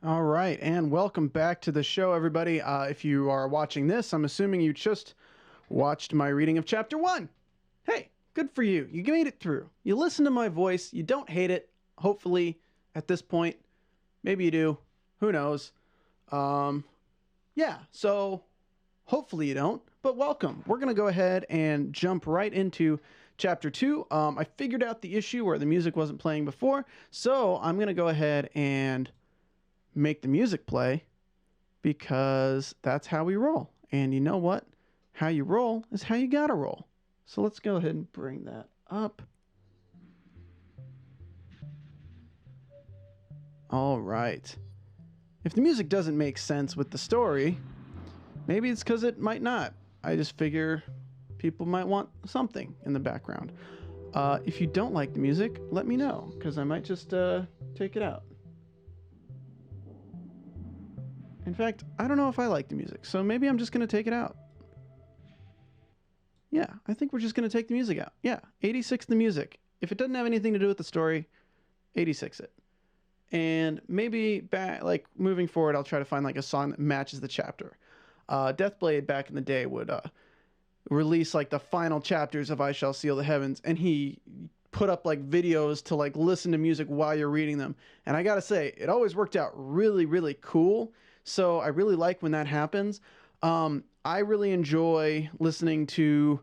All right, and welcome back to the show, everybody. If you are watching this, I'm assuming you just watched my reading of Chapter 1. Hey, good for you. You made it through. You listen to my voice. You don't hate it, hopefully, at this point. Maybe you do. Who knows? Yeah, so hopefully you don't, but welcome. We're going to go ahead and jump right into Chapter 2. I figured out the issue where the music wasn't playing before, so I'm going to go ahead and make the music play because that's how we roll. And you know what? How you roll is how you gotta roll. So let's go ahead and bring that up. All right. If the music doesn't make sense with the story, maybe it's because it might not. I just figure people might want something in the background. If you don't like the music, let me know, because I might just take it out. In fact, I don't know if I like the music, so maybe I'm just going to take it out. Yeah, I think we're just going to take the music out. Yeah, 86 the music. If it doesn't have anything to do with the story, 86 it. And maybe moving forward, I'll try to find like a song that matches the chapter. Deathblade back in the day would release like the final chapters of I Shall Seal the Heavens, and he put up like videos to like listen to music while you're reading them. And I gotta say, it always worked out really, really cool. So I really like when that happens. I really enjoy listening to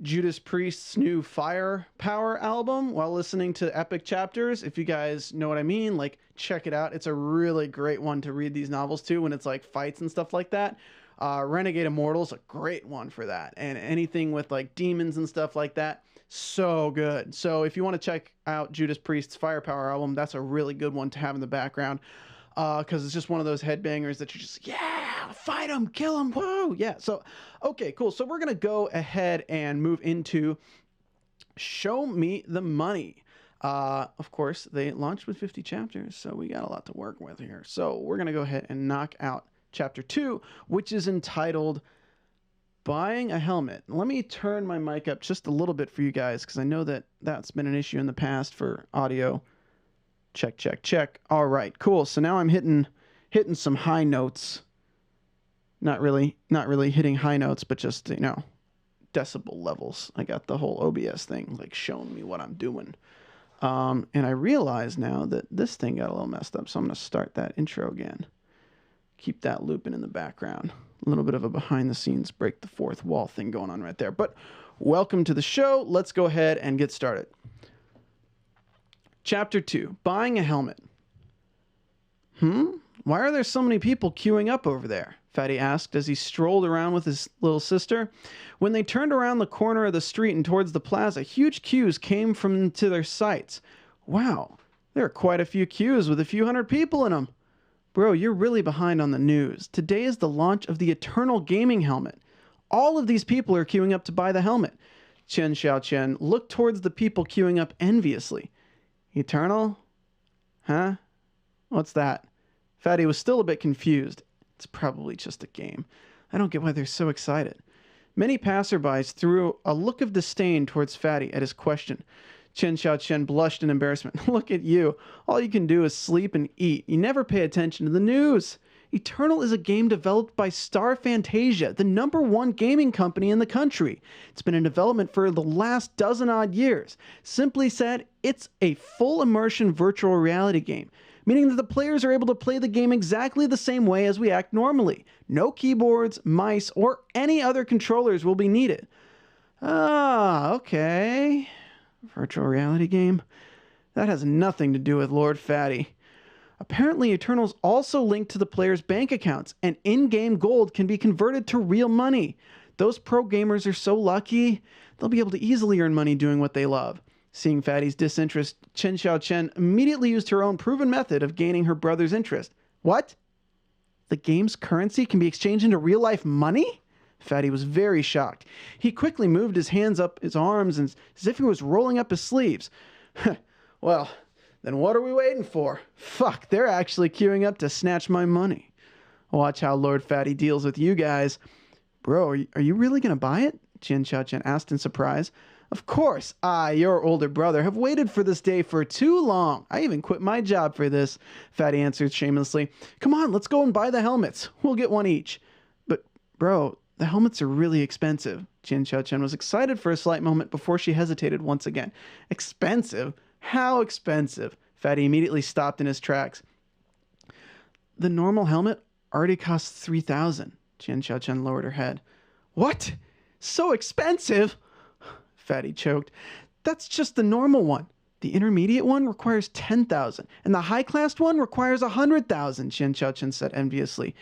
Judas Priest's new Firepower album while listening to epic chapters. If you guys know what I mean, like check it out. It's a really great one to read these novels to when it's like fights and stuff like that. Renegade Immortal's a great one for that. And anything with like demons and stuff like that, so good. So if you want to check out Judas Priest's Firepower album, that's a really good one to have in the background. Because it's just one of those headbangers that you're just, yeah, fight him, kill him, whoa, yeah. So, okay, cool. So we're going to go ahead and move into Show Me the Money. Of course, they launched with 50 chapters, so we got a lot to work with here. So we're going to go ahead and knock out Chapter 2, which is entitled Buying a Helmet. Let me turn my mic up just a little bit for you guys, because I know that that's been an issue in the past for audio. Check, check, check. All right, cool. So now I'm hitting some high notes. Not really hitting high notes, but just, you know, decibel levels. I got the whole OBS thing like showing me what I'm doing. And I realize now that this thing got a little messed up, so I'm going to start that intro again. Keep that looping in the background. A little bit of a behind the scenes break the fourth wall thing going on right there. But welcome to the show. Let's go ahead and get started. Chapter 2, Buying a Helmet. Why are there so many people queuing up over there? Fatty asked as he strolled around with his little sister. When they turned around the corner of the street and towards the plaza, huge queues came to their sights. Wow, there are quite a few queues with a few hundred people in them. Bro, you're really behind on the news. Today is the launch of the Eternal Gaming Helmet. All of these people are queuing up to buy the helmet. Xianxia looked towards the people queuing up enviously. Eternal? Huh? What's that? Fatty was still a bit confused. It's probably just a game. I don't get why they're so excited. Many passerbys threw a look of disdain towards Fatty at his question. Xianxia blushed in embarrassment. Look at you. All you can do is sleep and eat. You never pay attention to the news. Eternal is a game developed by Star Fantasia, the #1 gaming company in the country. It's been in development for the last dozen-odd years. Simply said, it's a full immersion virtual reality game, meaning that the players are able to play the game exactly the same way as we act normally. No keyboards, mice, or any other controllers will be needed. Ah, okay. Virtual reality game? That has nothing to do with Lord Fatty. Apparently, Eternal's also linked to the players' bank accounts, and in-game gold can be converted to real money. Those pro gamers are so lucky, they'll be able to easily earn money doing what they love. Seeing Fatty's disinterest, Xianxia immediately used her own proven method of gaining her brother's interest. What? The game's currency can be exchanged into real-life money? Fatty was very shocked. He quickly moved his hands up his arms as if he was rolling up his sleeves. Well, then what are we waiting for? Fuck, they're actually queuing up to snatch my money. Watch how Lord Fatty deals with you guys. Bro, are you really going to buy it? Xianxia asked in surprise. Of course, I, your older brother, have waited for this day for too long. I even quit my job for this, Fatty answered shamelessly. Come on, let's go and buy the helmets. We'll get one each. But, bro, the helmets are really expensive. Xianxia was excited for a slight moment before she hesitated once again. Expensive? How expensive? Fatty immediately stopped in his tracks. The normal helmet already costs 3,000. Xianxia lowered her head. What? So expensive? Fatty choked. That's just the normal one. The intermediate one requires 10,000, and the high-class one requires 100,000, Xianxia said enviously.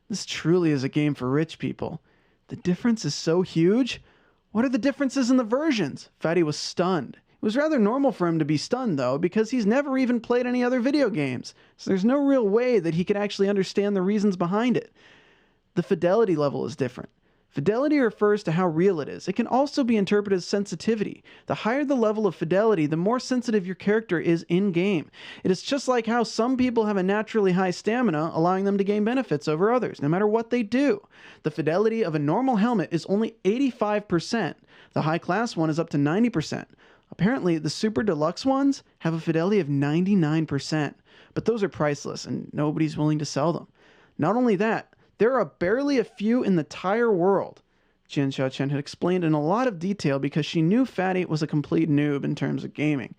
This truly is a game for rich people. The difference is so huge. What are the differences in the versions? Fatty was stunned. It was rather normal for him to be stunned, though, because he's never even played any other video games, so there's no real way that he could actually understand the reasons behind it. The fidelity level is different. Fidelity refers to how real it is. It can also be interpreted as sensitivity. The higher the level of fidelity, the more sensitive your character is in-game. It is just like how some people have a naturally high stamina, allowing them to gain benefits over others, no matter what they do. The fidelity of a normal helmet is only 85%. The high-class one is up to 90%. Apparently, the super deluxe ones have a fidelity of 99%. But those are priceless, and nobody's willing to sell them. Not only that, there are barely a few in the entire world. Xianxia had explained in a lot of detail because she knew Fatty was a complete noob in terms of gaming.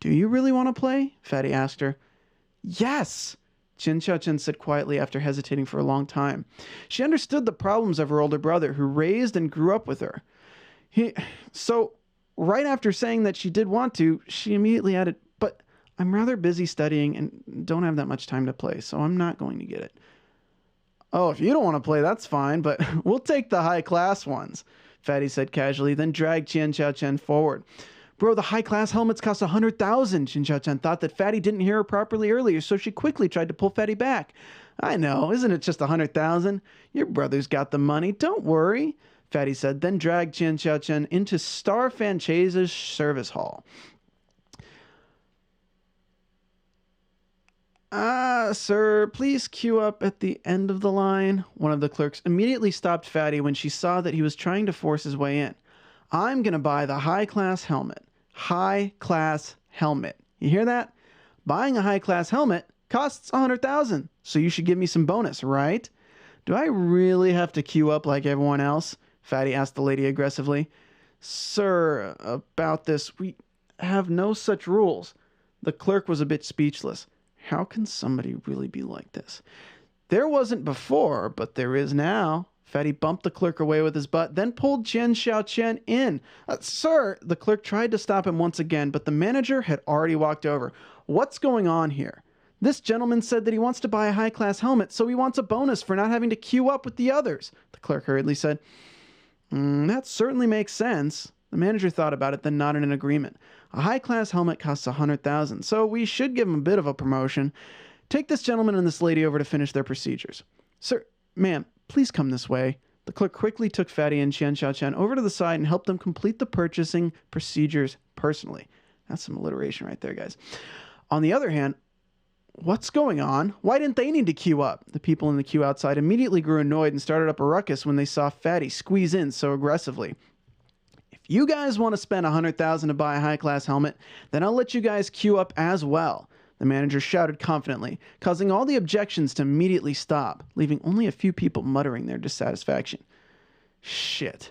Do you really want to play? Fatty asked her. Yes, Xianxia said quietly after hesitating for a long time. She understood the problems of her older brother, who raised and grew up with her. So, right after saying that she did want to, she immediately added, but I'm rather busy studying and don't have that much time to play, so I'm not going to get it. Oh, if you don't want to play, that's fine, but we'll take the high-class ones, Fatty said casually, then dragged Xianxia forward. Bro, the high-class helmets cost 100,000. Xianxia thought that Fatty didn't hear her properly earlier, so she quickly tried to pull Fatty back. I know, isn't it just 100,000? Your brother's got the money, don't worry, Fatty said, then dragged Xianxia into Star Fanchase's service hall. Sir, please queue up at the end of the line. One of the clerks immediately stopped Fatty when she saw that he was trying to force his way in. I'm going to buy the high-class helmet. High-class helmet. You hear that? Buying a high-class helmet costs 100,000, so you should give me some bonus, right? Do I really have to queue up like everyone else? Fatty asked the lady aggressively. Sir, about this, we have no such rules. The clerk was a bit speechless. How can somebody really be like this? There wasn't before, but there is now. Fatty bumped the clerk away with his butt, then pulled Xianxia in. Sir, the clerk tried to stop him once again, but the manager had already walked over. What's going on here? This gentleman said that he wants to buy a high-class helmet, so he wants a bonus for not having to queue up with the others, the clerk hurriedly said. That certainly makes sense. The manager thought about it, then nodded in agreement. A high-class helmet costs 100,000, so we should give him a bit of a promotion. Take this gentleman and this lady over to finish their procedures. Sir, ma'am, please come this way. The clerk quickly took Fatty and Xianxia over to the side and helped them complete the purchasing procedures personally. That's some alliteration right there, guys. On the other hand, what's going on? Why didn't they need to queue up? The people in the queue outside immediately grew annoyed and started up a ruckus when they saw Fatty squeeze in so aggressively. If you guys want to spend 100,000 to buy a high-class helmet, then I'll let you guys queue up as well, the manager shouted confidently, causing all the objections to immediately stop, leaving only a few people muttering their dissatisfaction. Shit.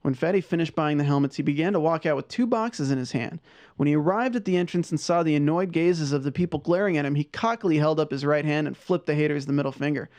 When Fatty finished buying the helmets, he began to walk out with 2 boxes in his hand. When he arrived at the entrance and saw the annoyed gazes of the people glaring at him, he cockily held up his right hand and flipped the haters the middle finger.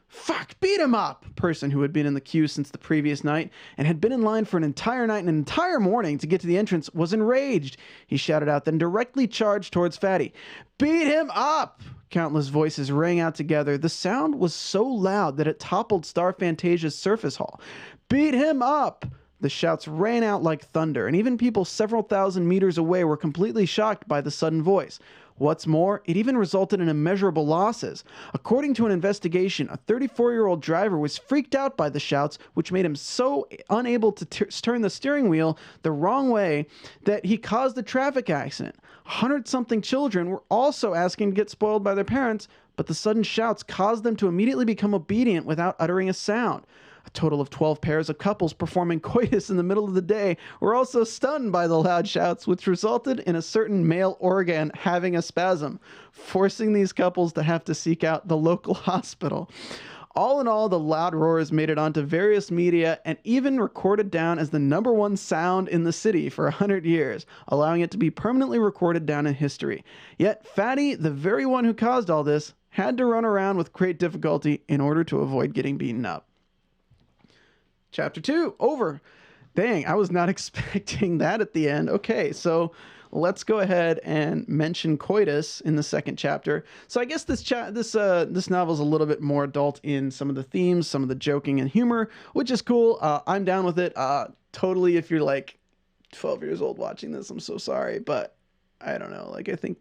Fuck, beat him up! Person who had been in the queue since the previous night and had been in line for an entire night and an entire morning to get to the entrance was enraged. He shouted out, then directly charged towards Fatty. Beat him up! Countless voices rang out together. The sound was so loud that it toppled Star Fantasia's surface hall. Beat him up! The shouts rang out like thunder, and even people several thousand meters away were completely shocked by the sudden voice. What's more, it even resulted in immeasurable losses. According to an investigation, a 34-year-old driver was freaked out by the shouts, which made him so unable to turn the steering wheel the wrong way that he caused a traffic accident. 100-something children were also asking to get spoiled by their parents, but the sudden shouts caused them to immediately become obedient without uttering a sound. A total of 12 pairs of couples performing coitus in the middle of the day were also stunned by the loud shouts, which resulted in a certain male organ having a spasm, forcing these couples to have to seek out the local hospital. All in all, the loud roars made it onto various media and even recorded down as the #1 sound in the city for 100 years, allowing it to be permanently recorded down in history. Yet Fatty, the very one who caused all this, had to run around with great difficulty in order to avoid getting beaten up. Chapter 2, over. Dang, I was not expecting that at the end. Okay, so let's go ahead and mention coitus in the second chapter. So I guess this novel is a little bit more adult in some of the themes, some of the joking and humor, which is cool. I'm down with it. Totally, if you're like 12 years old watching this, I'm so sorry, but I don't know. Like, I think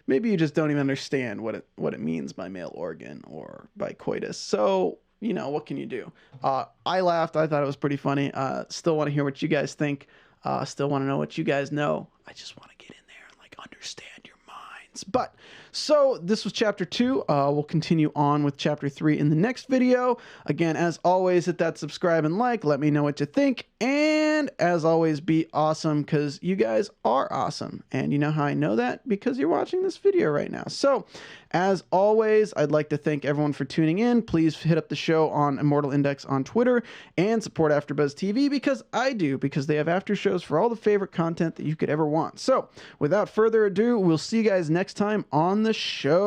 maybe you just don't even understand what it means by male organ or by coitus. So, you know, what can you do? I laughed. I thought it was pretty funny. Still want to hear what you guys think. Still want to know what you guys know. I just want to get in there and like understand your minds. But so this was chapter 2. We'll continue on with chapter 3 in the next video. Again, as always, hit that subscribe and like. Let me know what you think. And as always, be awesome, because you guys are awesome. And you know how I know that? Because you're watching this video right now. So as always, I'd like to thank everyone for tuning in. Please hit up the show on Immortal Index on Twitter and support AfterBuzz TV, because they have after shows for all the favorite content that you could ever want. So without further ado, we'll see you guys next time on the show.